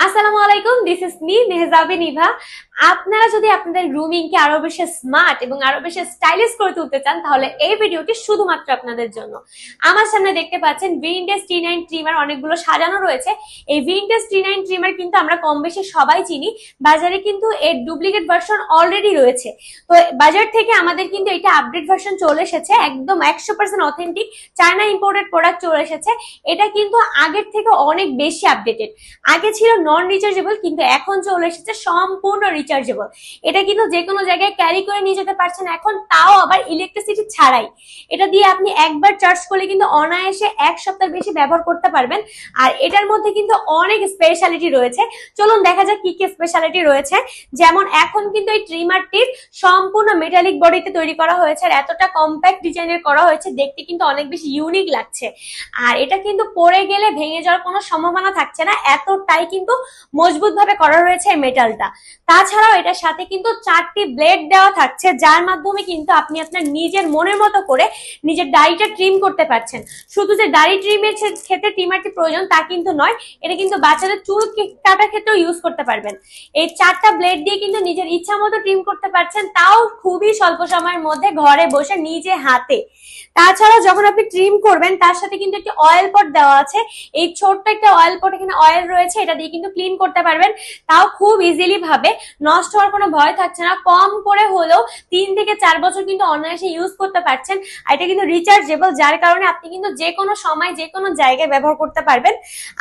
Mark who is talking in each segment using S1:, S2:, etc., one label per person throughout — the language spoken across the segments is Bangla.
S1: আসসালামু আলাইকুম, this is me Mehjabi Nibha. আপনারা যদি আপনাদের গ্রুমিং কে আরো বেশি স্মার্ট এবং আরো বেশি স্টাইলিশ করে তুলতে চান, তাহলে এই ভিডিওটি শুধুমাত্র আপনাদের জন্য। আমার সামনে দেখতে পাচ্ছেন ভিনটেজ T9 ট্রিমার অনেকগুলো সাজানো রয়েছে। এই ভিনটেজ T9 ট্রিমার কিন্তু আমরা কম বেশি সবাই চিনি। বাজারে কিন্তু এর ডুপ্লিকেট ভার্সন অলরেডি রয়েছে। তো বাজার থেকে আমাদের কিন্তু এটা আপডেট ভার্সন চলে এসেছে, একদম 100% অথেন্টিক চায়না ইম্পোর্টেড প্রোডাক্ট চলে এসেছে। এটা কিন্তু আগের থেকে অনেক বেশি আপডেটেড। আগে ছিল নন রিচার্জেবল, কিন্তু এখন চলে এসেছে সম্পূর্ণ রিচার্জেবল। এটা কিন্তু যে কোনো জায়গায় ক্যারি করে নিয়ে যেতে পারছেন এখন, তাও আবার ইলেকট্রিসিটি ছাড়াই। এটা দিয়ে আপনি একবার চার্জ করলে কিন্তু অনায়াসে এক সপ্তাহ বেশি ব্যবহার করতে পারবেন। আর এটার মধ্যে কিন্তু অনেক স্পেশালিটি রয়েছে। চলুন দেখা যাক কি কি স্পেশালিটি রয়েছে। যেমন এখন কিন্তু এই ট্রিমারটির সম্পূর্ণ মেটালিক বডিতে তৈরি করা হয়েছে, আর এতটা কম্প্যাক্ট ডিজাইনের করা হয়েছে, দেখতে কিন্তু অনেক বেশি ইউনিক লাগছে। আর এটা কিন্তু পরে গেলে ভেঙে যাওয়ার কোনো সম্ভাবনা থাকছে না, এতটাই কিন্তু মজবুত ভাবে করা রয়েছে এই মেটালটা। তাছাড়াও এটার সাথে কিন্তু 4টি ব্লেড দেওয়া থাকছে, যার মাধ্যমে কিন্তু আপনি আপনার নিজের মনের মতো করে নিজের দাড়িটা ট্রিম করতে পারছেন। শুধু যে দাড়ি ট্রিমের ক্ষেত্রে ট্রিমারটি প্রয়োজন তা কিন্তু নয়, এটা কিন্তু বাচ্চাদের চুল কাটার ক্ষেত্রেও ইউজ করতে পারবেন। এই 4টা ব্লেড দিয়ে কিন্তু নিজের ইচ্ছা মতো ট্রিম করতে পারছেন, তাও খুবই স্বল্প সময়ের মধ্যে ঘরে বসে নিজে হাতে। তাছাড়া যখন আপনি ট্রিম করবেন তার সাথে কিন্তু একটি অয়েল পট দেওয়া আছে। এই ছোট্ট একটা অয়েল পট, এখানে অয়েল রয়েছে, এটা দিয়ে কিন্তু ক্লিন করতে পারবেন, তাও খুব ইজিলি ভাবে। নষ্ট হওয়ার কোনো ভয় থাকছে না। কম করে হলেও 3 থেকে 4 বছর কিন্তু অনায়াসে ইউজ করতে পারছেন। আর এটা কিন্তু রিচার্জেবল, যার কারণে আপনি কিন্তু যে কোনো সময় যে কোনো জায়গায় ব্যবহার করতে পারবেন।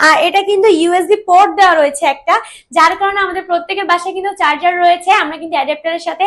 S1: আর এটা কিন্তু ইউএসবি পোর্ট দেওয়া রয়েছে একটা, যার কারণে আমাদের প্রত্যেকের বাসায় কিন্তু চার্জার রয়েছে। আমরা কিন্তু অ্যাডাপ্টারের সাথে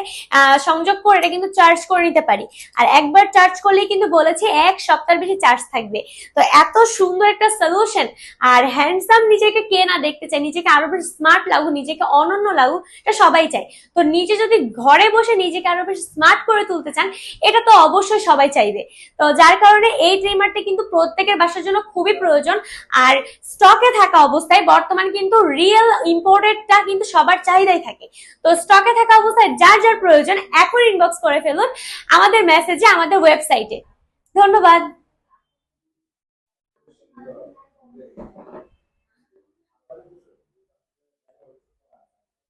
S1: সংযোগ করে এটা কিন্তু চার্জ করে নিতে পারি। আর একবার চার্জ করলেই কিন্তু বলেছে 1 সপ্তাহ বেশি চার্জ থাকবে। তো এত সুন্দর একটা সলিউশন। আর হ্যান্ডসাম নিজেকে কে না দেখতে চায়, নিজেকে আরো বেশি স্মার্ট লাগুক, নিজেকে অনন্য লাগুক, এটা সবাই চায়। তো নিজে যদি ঘরে বসে নিজেকে আরো বেশি স্মার্ট করে তুলতে চান, এটা তো অবশ্যই সবাই চাইবে। তো যার কারণে এই ট্রিমারটি কিন্তু প্রত্যেকের বাসার জন্য খুবই প্রয়োজন। আর স্টকে থাকা অবস্থায় বর্তমান কিন্তু রিয়েল ইম্পোর্টেডটা কিন্তু সবার চাহিদাই থাকে। তো স্টকে থাকা অবস্থায় যার যার প্রয়োজন এখন ইনবক্স করে ফেলুন আমাদের মেসেজে, আমাদের ওয়েবসাইটে। ধন্যবাদ।